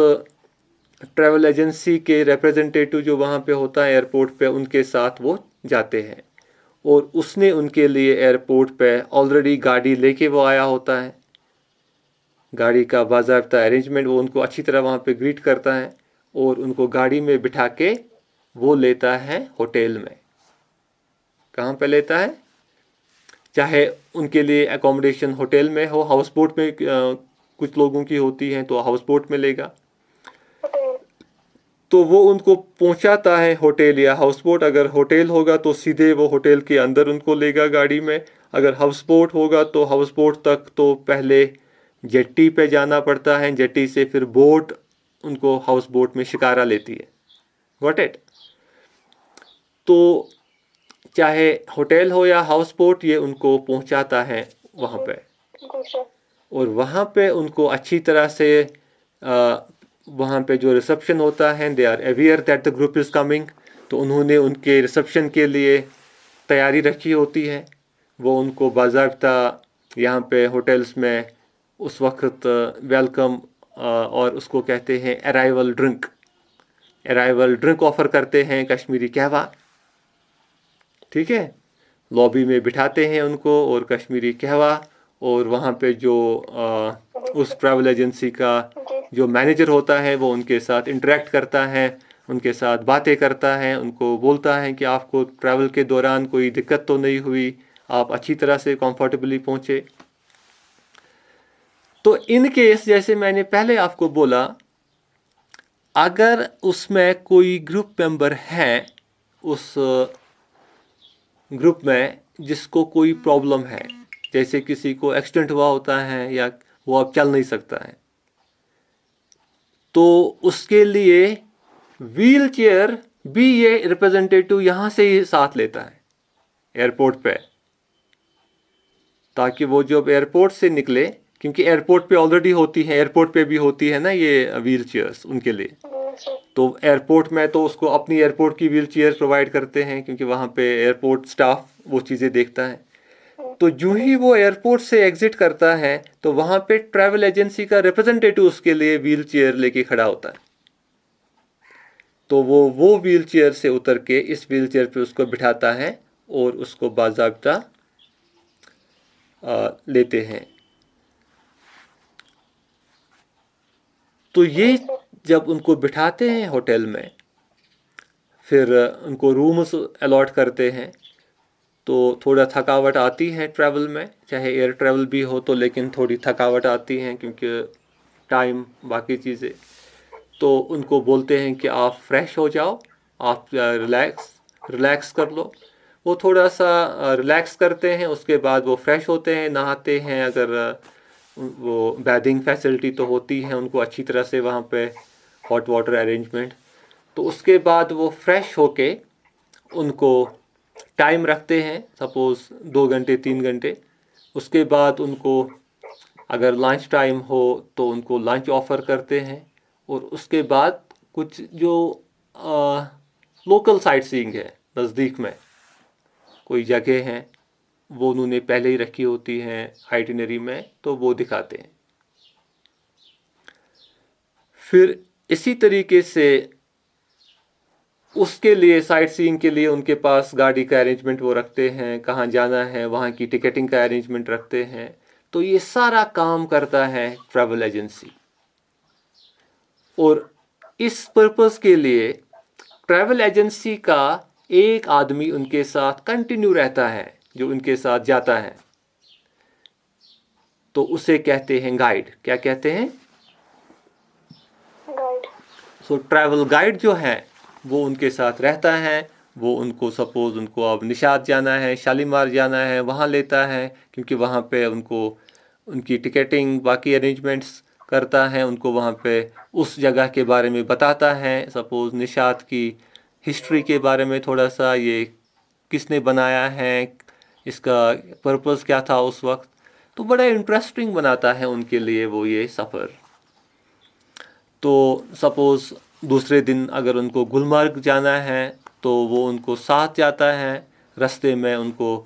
ट्रैवल एजेंसी के रिप्रेजेंटेटिव जो वहाँ पे होता है एयरपोर्ट पे, उनके साथ वो जाते हैं, और उसने उनके लिए एयरपोर्ट पे ऑलरेडी गाड़ी लेके वो आया होता है। गाड़ी का बाज़ाब्ता अरेंजमेंट, वो उनको अच्छी तरह वहाँ पे ग्रीट करता है, और उनको गाड़ी में बिठा के वो लेता है होटल में। कहाँ पे लेता है? चाहे उनके लिए एकोमोडेशन होटल में हो, हाउस बोट में कुछ लोगों की होती हैं तो हाउस बोट में लेगा, तो वो उनको पहुंचाता है होटल या हाउस बोट। अगर होटल होगा तो सीधे वो होटल के अंदर उनको लेगा गाड़ी में, अगर हाउस बोट होगा तो हाउस बोट तक तो पहले जेट्टी पे जाना पड़ता है, जेट्टी से फिर बोट उनको हाउस बोट में शिकारा लेती है। Got it? तो चाहे होटल हो या हाउस बोट, ये उनको पहुंचाता है वहाँ पे। और वहाँ पे उनको अच्छी तरह से वहाँ पे जो रिसेप्शन होता है, they are aware that the group is coming, तो उन्होंने उनके रिसेप्शन के लिए तैयारी रखी होती है। वो उनको बाज़ाब्ता यहाँ पे होटल्स में उस वक्त वेलकम और उसको कहते हैं अराइवल ड्रिंक ऑफ़र करते हैं, कश्मीरी कहवा, ठीक है। लॉबी में बिठाते हैं उनको और कश्मीरी कहवा, और वहाँ पे जो उस ट्रैवल एजेंसी का जो मैनेजर होता है वो उनके साथ इंटरेक्ट करता है, उनके साथ बातें करता है, उनको बोलता है कि आपको ट्रैवल के दौरान कोई दिक्कत तो नहीं हुई, आप अच्छी तरह से कंफर्टेबली पहुँचे। तो इन केस जैसे मैंने पहले आपको बोला, अगर उसमें कोई ग्रुप मेंबर है उस ग्रुप में जिसको कोई प्रॉब्लम है, जैसे किसी को एक्सीडेंट हुआ होता है या वो अब चल नहीं सकता है, तो उसके लिए व्हील चेयर भी ये रिप्रेजेंटेटिव यहाँ से ही साथ लेता है एयरपोर्ट पे, ताकि वो जब एयरपोर्ट से निकले, क्योंकि एयरपोर्ट पे ऑलरेडी होती है, एयरपोर्ट पे भी होती है ना ये व्हील चेयर्स उनके लिए, तो एयरपोर्ट में तो उसको अपनी एयरपोर्ट की व्हील चेयर प्रोवाइड करते हैं, क्योंकि वहाँ पे एयरपोर्ट स्टाफ वो चीज़ें देखता है। तो जो ही वो एयरपोर्ट से एग्जिट करता है तो वहाँ पे ट्रैवल एजेंसी का रिप्रेजेंटेटिव उसके लिए व्हील चेयर लेके खड़ा होता है, तो वो व्हील चेयर से उतर के इस व्हील चेयर पे उसको बिठाता है और उसको बाज़ाब्ता लेते हैं। तो ये जब उनको बिठाते हैं होटल में, फिर उनको रूम्स अलॉट करते हैं, तो थोड़ा थकावट आती है ट्रैवल में, चाहे एयर ट्रैवल भी हो तो, लेकिन थोड़ी थकावट आती है क्योंकि टाइम बाकी चीज़ें। तो उनको बोलते हैं कि आप फ्रेश हो जाओ, आप रिलैक्स कर लो। वो थोड़ा सा रिलैक्स करते हैं, उसके बाद वो फ्रेश होते हैं, नहाते हैं, अगर वो बैथिंग फैसिलिटी तो होती है उनको अच्छी तरह से वहाँ पे हॉट वाटर अरेंजमेंट। तो उसके बाद वो फ्रेश होके उनको टाइम रखते हैं, सपोज़ 2 घंटे 3 घंटे। उसके बाद उनको अगर लंच टाइम हो तो उनको लंच ऑफ़र करते हैं, और उसके बाद कुछ जो लोकल साइट सीइंग है, नज़दीक में कोई जगह हैं वो उन्होंने पहले ही रखी होती हैं आइटिनरी में, तो वो दिखाते हैं। फिर इसी तरीके से उसके लिए साइट सीइंग के लिए उनके पास गाड़ी का अरेंजमेंट वो रखते हैं, कहाँ जाना है वहाँ की टिकटिंग का अरेंजमेंट रखते हैं। तो ये सारा काम करता है ट्रैवल एजेंसी, और इस पर्पस के लिए ट्रैवल एजेंसी का एक आदमी उनके साथ कंटिन्यू रहता है, जो उनके साथ जाता है, तो उसे कहते हैं गाइड। क्या कहते हैं? गाइड। सो ट्रैवल गाइड जो है वो उनके साथ रहता है, वो उनको सपोज उनको अब निशात जाना है, शालीमार जाना है, वहाँ लेता है, क्योंकि वहाँ पे उनको उनकी टिकटिंग बाकी अरेंजमेंट्स करता है, उनको वहाँ पे उस जगह के बारे में बताता है, सपोज़ निशात की हिस्ट्री के बारे में थोड़ा सा, ये किसने बनाया है, इसका पर्पस क्या था उस वक्त, तो बड़ा इंटरेस्टिंग बनाता है उनके लिए वो ये सफ़र। तो सपोज़ दूसरे दिन अगर उनको गुलमर्ग जाना है तो वो उनको साथ जाता है, रास्ते में उनको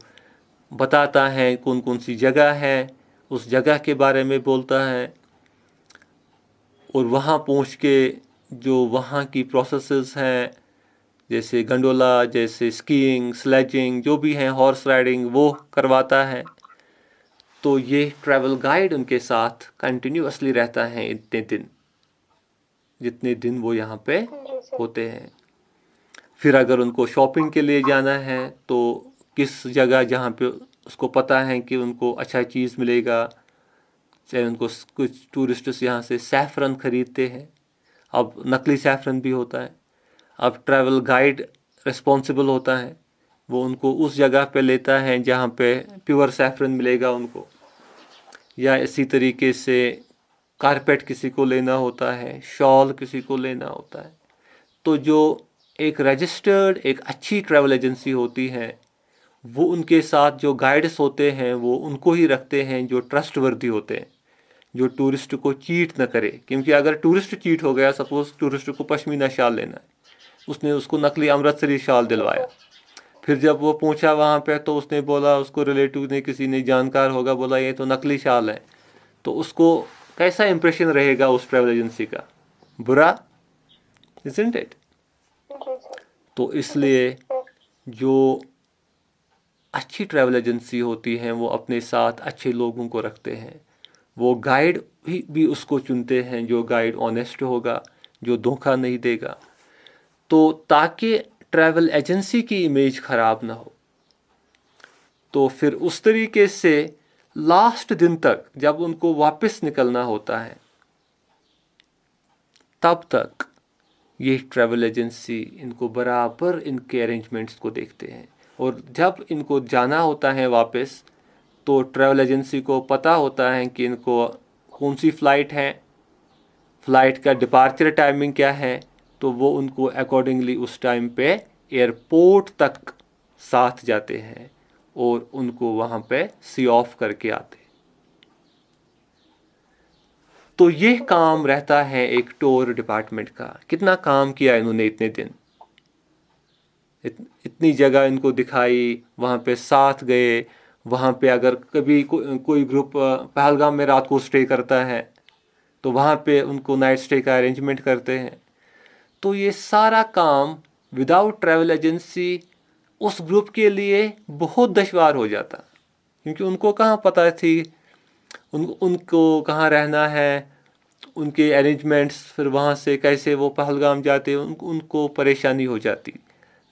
बताता है कौन कौन सी जगह है, उस जगह के बारे में बोलता है, और वहाँ पहुँच के जो वहाँ की प्रोसेसेस हैं, जैसे गंडोला, जैसे स्कीइंग, स्लेजिंग, जो भी हैं, हॉर्स राइडिंग, वो करवाता है। तो ये ट्रैवल गाइड उनके साथ कंटिन्यूअसली रहता है इतने दिन, जितने दिन वो यहाँ पे होते हैं। फिर अगर उनको शॉपिंग के लिए जाना है तो किस जगह जहाँ पे उसको पता है कि उनको अच्छा चीज़ मिलेगा, चाहे उनको कुछ टूरिस्ट्स यहाँ से सैफ़रन ख़रीदते हैं, अब नकली सैफ़रन भी होता है, अब ट्रैवल गाइड रिस्पॉन्सिबल होता है, वो उनको उस जगह पे लेता है जहाँ पे प्योर सैफ़रन मिलेगा उनको। या इसी तरीके से कारपेट किसी को लेना होता है, शॉल किसी को लेना होता है। तो जो एक रजिस्टर्ड, एक अच्छी ट्रैवल एजेंसी होती है, वो उनके साथ जो गाइड्स होते हैं वो उनको ही रखते हैं जो ट्रस्टवर्दी होते हैं, जो टूरिस्ट को चीट न करे। क्योंकि अगर टूरिस्ट चीट हो गया, सपोज टूरिस्ट को पश्मीना शाल लेना है, उसने उसको नकली अमृतसरी शाल दिलवाया, फिर जब वो पहुंचा वहाँ पे तो उसने बोला, उसको रिलेटिव ने, किसी ने जानकार होगा, बोला ये तो नकली शाल है, तो उसको कैसा इंप्रेशन रहेगा उस ट्रैवल एजेंसी का? बुरा, isn't it? तो इसलिए जो अच्छी ट्रैवल एजेंसी होती हैं वो अपने साथ अच्छे लोगों को रखते हैं। वो गाइड भी उसको चुनते हैं जो गाइड ऑनेस्ट होगा, जो धोखा नहीं देगा, तो ताकि ट्रैवल एजेंसी की इमेज ख़राब ना हो। तो फिर उस तरीके से लास्ट दिन तक जब उनको वापस निकलना होता है, तब तक ये ट्रैवल एजेंसी इनको बराबर इनके अरेंजमेंट्स को देखते हैं। और जब इनको जाना होता है वापस, तो ट्रैवल एजेंसी को पता होता है कि इनको कौन सी फ़्लाइट है, फ़्लाइट का डिपार्चर टाइमिंग क्या है, तो वो उनको अकॉर्डिंगली उस टाइम पे एयरपोर्ट तक साथ जाते हैं और उनको वहाँ पे सी ऑफ करके आते। तो ये काम रहता है एक टूर डिपार्टमेंट का। कितना काम किया इन्होंने इतने दिन, इतनी जगह इनको दिखाई, वहाँ पे साथ गए। वहाँ पे अगर कभी कोई ग्रुप पहलगाम में रात को स्टे करता है तो वहाँ पे उनको नाइट स्टे का अरेंजमेंट करते हैं। तो ये सारा काम विदाउट ट्रैवल एजेंसी उस ग्रुप के लिए बहुत दुश्वार हो जाता, क्योंकि उनको कहाँ पता थी उनको कहाँ रहना है, उनके अरेंजमेंट्स, फिर वहाँ से कैसे वो पहलगाम जाते, उनको परेशानी हो जाती।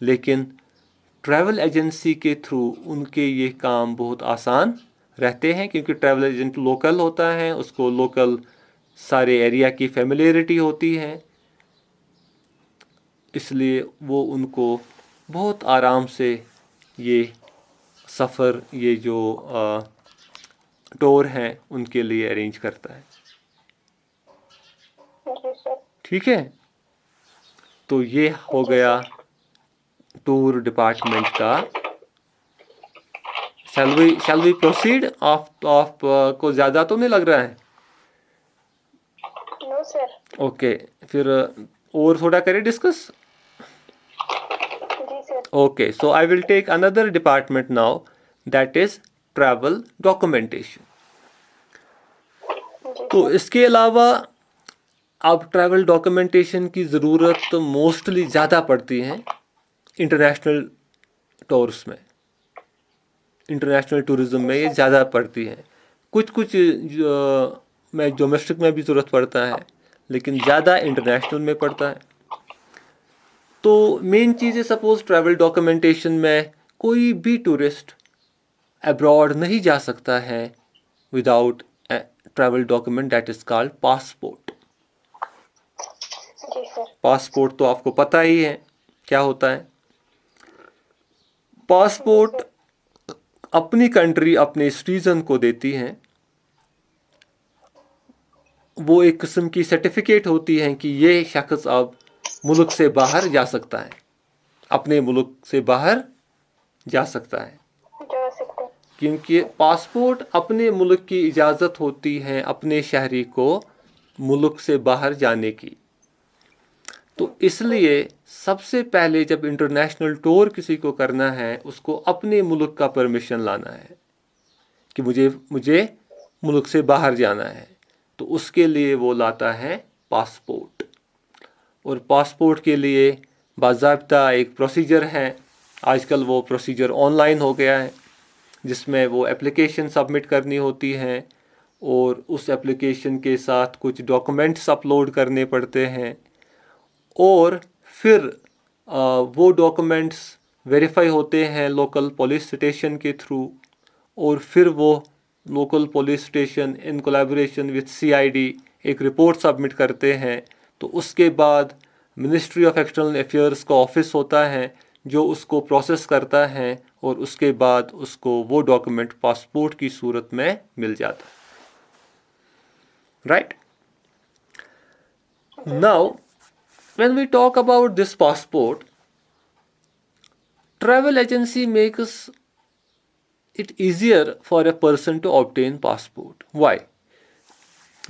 लेकिन ट्रैवल एजेंसी के थ्रू उनके ये काम बहुत आसान रहते हैं, क्योंकि ट्रैवल एजेंट लोकल होता है, उसको लोकल सारे एरिया की फेमिलियरिटी होती है, इसलिए वो उनको बहुत आराम से ये सफ़र, ये जो टूर हैं उनके लिए अरेंज करता है। ठीक है, तो ये हो गया टूर डिपार्टमेंट का। Shall we proceed? आप को ज़्यादा तो नहीं लग रहा है? No sir. ओके, फिर और थोड़ा करें डिस्कस। जी sir. Okay, so I will take another department now, that is travel documentation. तो इसके अलावा अब ट्रैवल डॉक्यूमेंटेशन की ज़रूरत मोस्टली ज़्यादा पड़ती है इंटरनेशनल टूर्स में, इंटरनेशनल टूरिज़्म में ये ज़्यादा पड़ती है। कुछ में डोमेस्टिक में भी ज़रूरत पड़ता है, लेकिन ज़्यादा इंटरनेशनल में पड़ता है। तो मेन चीज़ है, सपोज ट्रैवल डॉक्यूमेंटेशन में कोई भी टूरिस्ट अब्रॉड नहीं जा सकता है without travel document, that is called passport. Passport तो आपको पता ही है क्या होता है। पासपोर्ट अपनी कंट्री अपने सिटीजन को देती है। वो एक किस्म की सर्टिफिकेट होती है कि ये शख्स अब मुल्क से बाहर जा सकता है, अपने मुल्क से बाहर जा सकता है। क्योंकि पासपोर्ट अपने मुल्क की इजाज़त होती है अपने शहरी को मुल्क से बाहर जाने की। तो इसलिए सबसे पहले जब इंटरनेशनल टूर किसी को करना है, उसको अपने मुल्क का परमिशन लाना है कि मुझे मुल्क से बाहर जाना है। तो उसके लिए वो लाता है पासपोर्ट। और पासपोर्ट के लिए बाज़ाब्ता एक प्रोसीजर है। आजकल वो प्रोसीजर ऑनलाइन हो गया है, जिसमें वो एप्लीकेशन सबमिट करनी होती है और उस एप्लीकेशन के साथ कुछ डॉक्यूमेंट्स अपलोड करने पड़ते हैं, और फिर वो डॉक्यूमेंट्स वेरीफाई होते हैं लोकल पुलिस स्टेशन के थ्रू, और फिर वो local police station in collaboration with CID एक रिपोर्ट सबमिट करते हैं। तो उसके बाद मिनिस्ट्री ऑफ एक्सटर्नल अफेयर्स का ऑफिस होता है जो उसको प्रोसेस करता है, और उसके बाद उसको वो डॉक्यूमेंट पासपोर्ट की सूरत में मिल जाता है। Right? Now when we talk about this passport, travel agency makes it easier for a person to obtain passport. Why?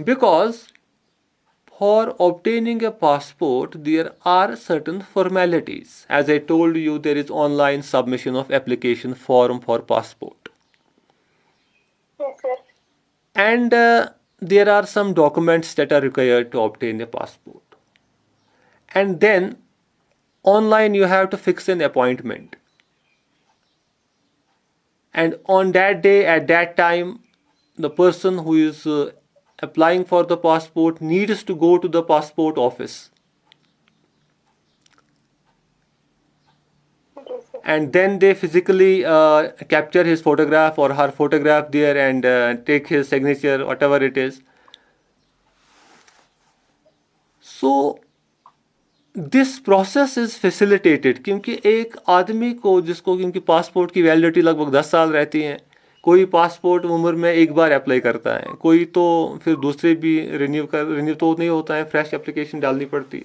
Because for obtaining a passport, there are certain formalities. As I told you, there is online submission of application form for passport. Yes, sir. And there are some documents that are required to obtain a passport. And then online you have to fix an appointment. And on that day, at that time, the person who is applying for the passport needs to go to the passport office. Yes, sir. And then they physically capture his photograph or her photograph there and take his signature, whatever it is. So this process is facilitated क्योंकि एक आदमी को जिसको क्योंकि passport की validity लगभग 10 साल रहती है, कोई पासपोर्ट उम्र में एक बार अप्लाई करता है, कोई तो फिर दूसरे भी रिन्यू तो नहीं होता है, फ्रेश एप्लीकेशन डालनी पड़ती है।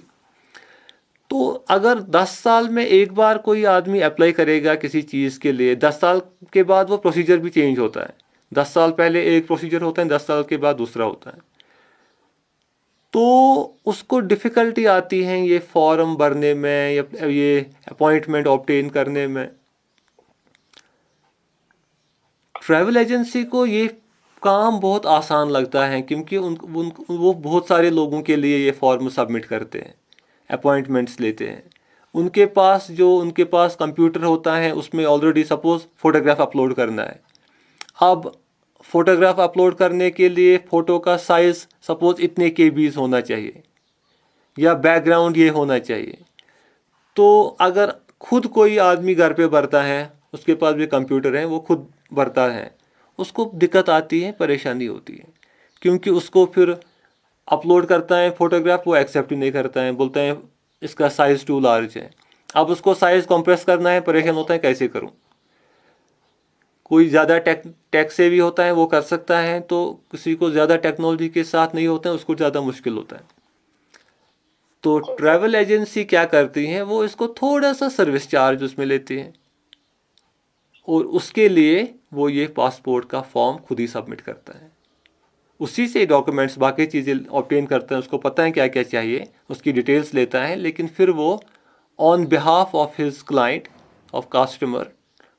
तो अगर 10 साल में एक बार कोई आदमी अप्लाई करेगा किसी चीज़ के लिए, 10 साल के बाद वो प्रोसीजर भी चेंज होता है। 10 साल पहले एक प्रोसीजर होता है, 10 साल के बाद दूसरा होता है। तो उसको डिफ़िकल्टी आती है ये फॉर्म भरने में या ये अपॉइंटमेंट ऑब्टेन करने में। ट्रैवल एजेंसी को ये काम बहुत आसान लगता है क्योंकि वो बहुत सारे लोगों के लिए ये फॉर्म सबमिट करते हैं, अपॉइंटमेंट्स लेते हैं। उनके पास कंप्यूटर होता है, उसमें ऑलरेडी सपोज़ फ़ोटोग्राफ अपलोड करना है। अब फ़ोटोग्राफ अपलोड करने के लिए फ़ोटो का साइज़ सपोज़ इतने केबीज़ होना चाहिए या बैकग्राउंड ये होना चाहिए। तो अगर खुद कोई आदमी घर पे भरता है, उसके पास भी कंप्यूटर है, वो खुद भरता है, उसको दिक्कत आती है, परेशानी होती है क्योंकि उसको फिर अपलोड करता है फ़ोटोग्राफ, वो एक्सेप्ट नहीं करता है, बोलते हैं इसका साइज़ टू लार्ज है। अब उसको साइज़ कंप्रेस करना है, परेशान होता है कैसे करूँ। कोई ज़्यादा टेक से भी होता है वो कर सकता है, तो किसी को ज़्यादा टेक्नोलॉजी के साथ नहीं होता है उसको ज़्यादा मुश्किल होता है। तो ट्रैवल एजेंसी क्या करती हैं, वो इसको थोड़ा सा सर्विस चार्ज उसमें लेती हैं और उसके लिए वो ये पासपोर्ट का फॉर्म खुद ही सबमिट करता है। उसी से डॉक्यूमेंट्स बाकी चीज़ें ऑब्टेन करता है, उसको पता है क्या क्या चाहिए, उसकी डिटेल्स लेता है, लेकिन फिर वो on behalf of his client of customer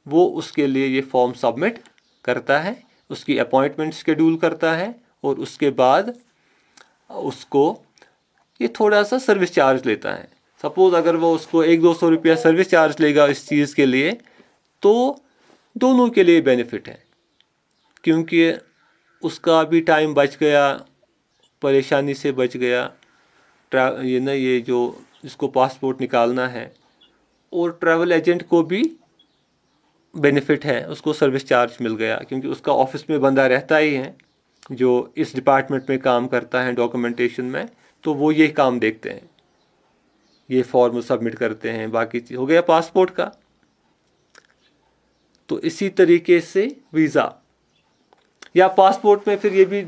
वो उसके लिए ये फॉर्म सबमिट करता है, उसकी अपॉइंटमेंट शेड्यूल करता है और उसके बाद उसको ये थोड़ा सा सर्विस चार्ज लेता है। सपोज़ अगर वो उसको 100-200 रुपया सर्विस चार्ज लेगा इस चीज़ के लिए, तो दोनों के लिए बेनिफिट है क्योंकि उसका भी टाइम बच गया, परेशानी से बच गया, ये जो इसको पासपोर्ट निकालना है, और ट्रैवल एजेंट को भी बेनिफिट है, उसको सर्विस चार्ज मिल गया क्योंकि उसका ऑफिस में बंदा रहता ही है जो इस डिपार्टमेंट में काम करता है डॉक्यूमेंटेशन में, तो वो ये काम देखते हैं, ये फॉर्म सबमिट करते हैं, बाकी चीज़ हो गया पासपोर्ट का। तो इसी तरीके से वीज़ा या पासपोर्ट में फिर ये भी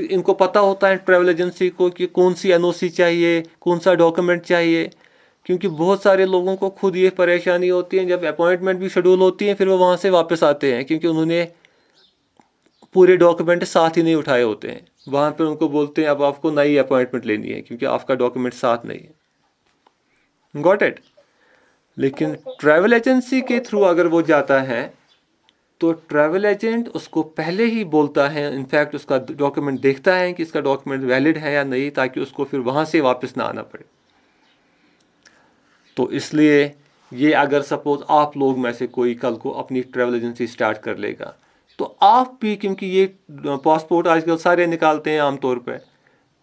इनको पता होता है ट्रैवल एजेंसी को कि कौन सी एनओसी चाहिए, कौन सा डॉक्यूमेंट चाहिए, क्योंकि बहुत सारे लोगों को खुद ये परेशानी होती है जब अपॉइंटमेंट भी शेड्यूल होती है फिर वो वहाँ से वापस आते हैं क्योंकि उन्होंने पूरे डॉक्यूमेंट साथ ही नहीं उठाए होते हैं। वहाँ पर उनको बोलते हैं अब आपको नई अपॉइंटमेंट लेनी है क्योंकि आपका डॉक्यूमेंट साथ नहीं है। Got it. लेकिन ट्रैवल एजेंसी के थ्रू अगर वो जाता है तो ट्रैवल एजेंट उसको पहले ही बोलता है, इनफैक्ट उसका डॉक्यूमेंट देखता है कि इसका डॉक्यूमेंट वैलिड है या नहीं, ताकि उसको फिर वहाँ से वापस ना आना पड़े। तो इसलिए ये अगर सपोज आप लोग में से कोई कल को अपनी ट्रैवल एजेंसी स्टार्ट कर लेगा तो आप भी, क्योंकि ये पासपोर्ट आजकल सारे निकालते हैं आमतौर पे,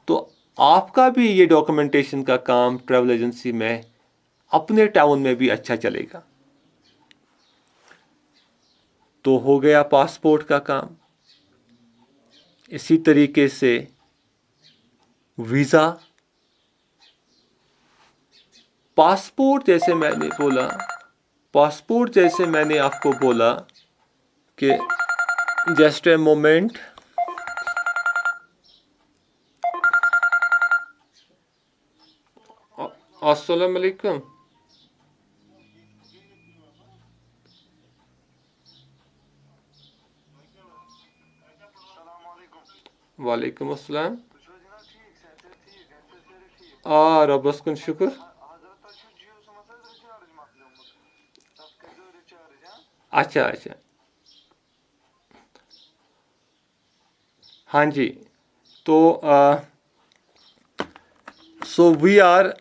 तो आपका भी ये डॉक्यूमेंटेशन का काम ट्रैवल एजेंसी में अपने टाउन में भी अच्छा चलेगा। तो हो गया पासपोर्ट का काम। इसी तरीके से वीज़ा, पासपोर्ट जैसे मैंने आपको बोला कि जस्ट ए मोमेंट, अस्सलाम वालेकुम। वालेकुम अस्सलाम। आ रबस कुन शुक्र। अच्छा अच्छा, हाँ जी। तो सो वी आर,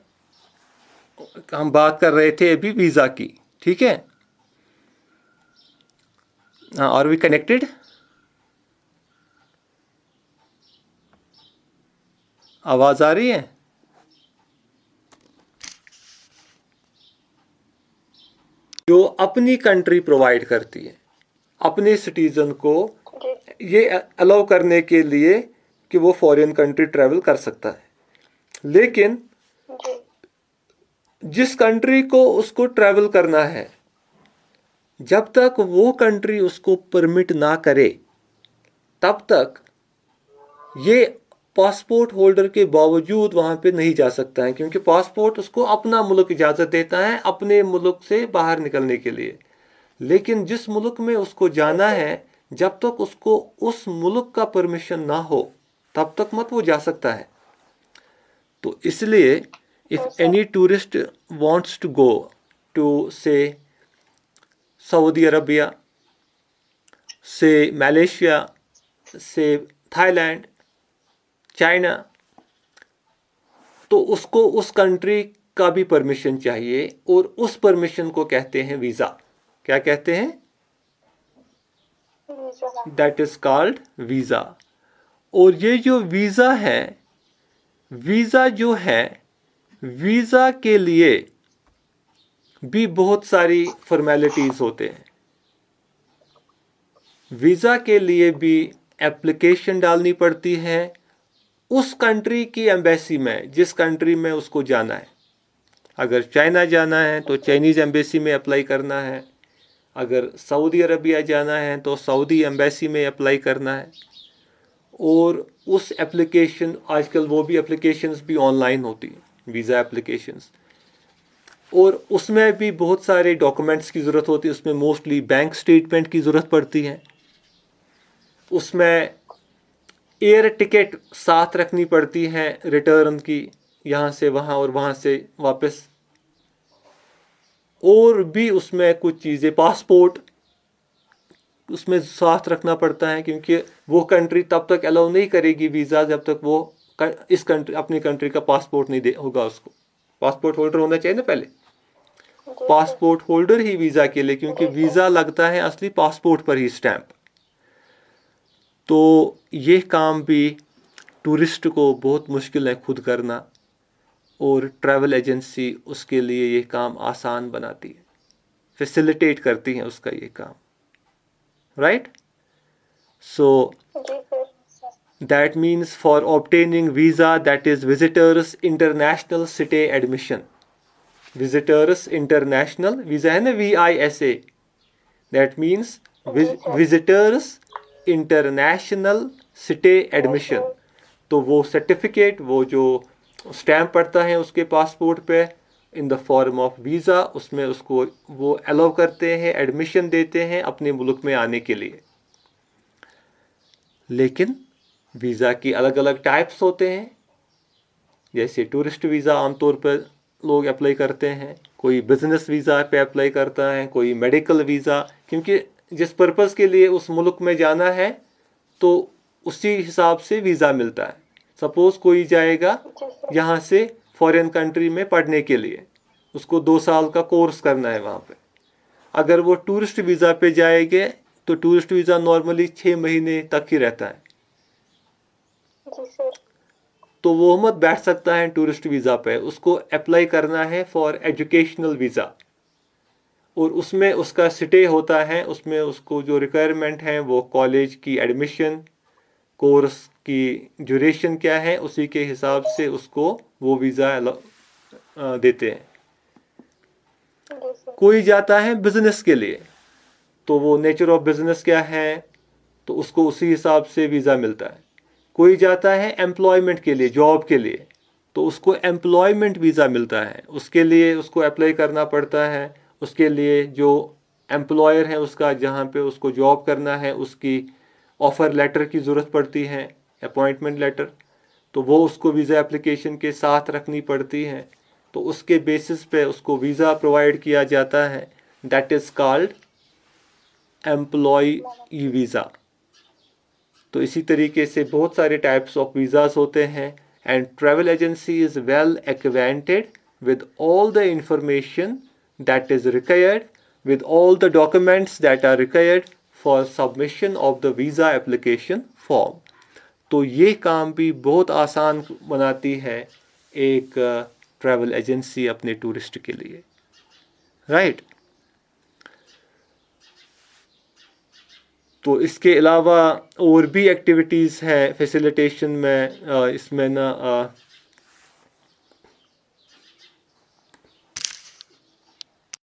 हम बात कर रहे थे अभी वीज़ा की, ठीक है। हाँ, आर वी कनेक्टेड? आवाज़ आ रही है? जो अपनी कंट्री प्रोवाइड करती है अपने सिटीज़न को जी ये अलाउ करने के लिए कि वो फॉरेन कंट्री ट्रैवल कर सकता है, लेकिन जी जिस कंट्री को उसको ट्रैवल करना है, जब तक वो कंट्री उसको परमिट ना करे तब तक ये पासपोर्ट होल्डर के बावजूद वहाँ पे नहीं जा सकता है, क्योंकि पासपोर्ट उसको अपना मुल्क इजाज़त देता है अपने मुल्क से बाहर निकलने के लिए। लेकिन जिस मुल्क में उसको जाना है, जब तक उसको उस मुल्क का परमिशन ना हो तब तक मत वो जा सकता है। तो इसलिए if sir. Any tourist wants to go to say Saudi Arabia, say Malaysia, say Thailand, China, तो उसको उस कंट्री का भी परमिशन चाहिए, और उस परमिशन को कहते हैं वीज़ा। क्या कहते हैं? Visa. That is called visa. और ये जो वीज़ा है, वीज़ा जो है, वीज़ा के लिए भी बहुत सारी फॉर्मेलिटीज़ होते हैं। वीज़ा के लिए भी एप्लीकेशन डालनी पड़ती है उस कंट्री की एम्बेसी में जिस कंट्री में उसको जाना है। अगर चाइना जाना है तो चाइनीज़ एम्बेसी में अप्लाई करना है, अगर सऊदी अरबिया जाना है तो सऊदी एम्बेसी में अप्लाई करना है। और उस एप्लीकेशन, आजकल वो भी एप्लीकेशंस भी ऑनलाइन होती हैं, वीज़ा एप्लीकेशंस, और उसमें भी बहुत सारे डॉक्यूमेंट्स की ज़रूरत होती है। उसमें मोस्टली बैंक स्टेटमेंट की ज़रूरत पड़ती है, उसमें एयर टिकट साथ रखनी पड़ती है रिटर्न की, यहाँ से वहाँ और वहाँ से वापस, और भी उसमें कुछ चीज़ें, पासपोर्ट उसमें साथ रखना पड़ता है, क्योंकि वो कंट्री तब तक अलाउ नहीं करेगी वीज़ा जब तक वो इस कंट्री, अपनी कंट्री का पासपोर्ट नहीं दे होगा। उसको पासपोर्ट होल्डर होना चाहिए ना पहले, जी सर। पासपोर्ट होल्डर ही वीज़ा के लिए, क्योंकि जी सर। वीज़ा लगता है असली पासपोर्ट पर ही स्टैंप। तो ये काम भी टूरिस्ट को बहुत मुश्किल है खुद करना, और ट्रैवल एजेंसी उसके लिए ये काम आसान बनाती है, फैसिलिटेट करती हैं उसका ये काम, राइट। सो जी sir. that means for obtaining visa, that is visitors international city admission, visitors international visa है ना, VISA, that means जी sir. visitors international city admission। तो वो सर्टिफिकेट, वो जो स्टैम्प पड़ता है उसके पासपोर्ट पे in the form of visa, उसमें उसको वो अलाउ करते हैं, एडमिशन देते हैं अपने मुल्क में आने के लिए। लेकिन वीज़ा की अलग अलग टाइप्स होते हैं। जैसे टूरिस्ट वीज़ा आमतौर पर लोग अप्लाई करते हैं, कोई बिजनेस वीज़ा पे अप्लाई करता है, कोई मेडिकल वीज़ा, क्योंकि जिस पर्पज़ के लिए उस मुल्क में जाना है तो उसी हिसाब से वीज़ा मिलता है। सपोज़ कोई जाएगा जी सर। यहाँ से फॉरेन कंट्री में पढ़ने के लिए, उसको 2 साल का कोर्स करना है वहाँ पे। अगर वो टूरिस्ट वीज़ा पे जाएंगे तो टूरिस्ट वीज़ा नॉर्मली 6 महीने तक ही रहता है, जी सर। तो वो मत बैठ सकता है टूरिस्ट वीज़ा पे। उसको अप्लाई करना है फॉर एजुकेशनल वीज़ा, और उसमें उसका स्टे होता है, उसमें उसको जो रिक्वायरमेंट है वो कॉलेज की एडमिशन, कोर्स की ड्यूरेशन क्या है, उसी के हिसाब से उसको वो वीज़ा देते हैं। जी सर। कोई जाता है बिजनेस के लिए, तो वो नेचर ऑफ बिजनेस क्या है, तो उसको उसी हिसाब से वीज़ा मिलता है। कोई जाता है एम्प्लॉयमेंट के लिए, जॉब के लिए, तो उसको एम्प्लॉयमेंट वीज़ा मिलता है, उसके लिए उसको अप्लाई करना पड़ता है। उसके लिए जो एम्प्लॉयर है उसका, जहाँ पे उसको जॉब करना है, उसकी ऑफ़र लेटर की ज़रूरत पड़ती है अपॉइंटमेंट लेटर, तो वो उसको वीज़ा एप्लीकेशन के साथ रखनी पड़ती हैं, तो उसके बेसिस पे उसको वीज़ा प्रोवाइड किया जाता है। That is called employ visa. तो इसी तरीके से बहुत सारे टाइप्स ऑफ वीज़ास होते हैं, and travel agency is well acquainted with all the information that is required, with all the documents that are required for submission of the visa application form। तो ये काम भी बहुत आसान बनाती है एक ट्रैवल एजेंसी अपने टूरिस्ट के लिए, राइट। तो इसके अलावा और भी एक्टिविटीज़ हैं फैसिलिटेशन में, इसमें ना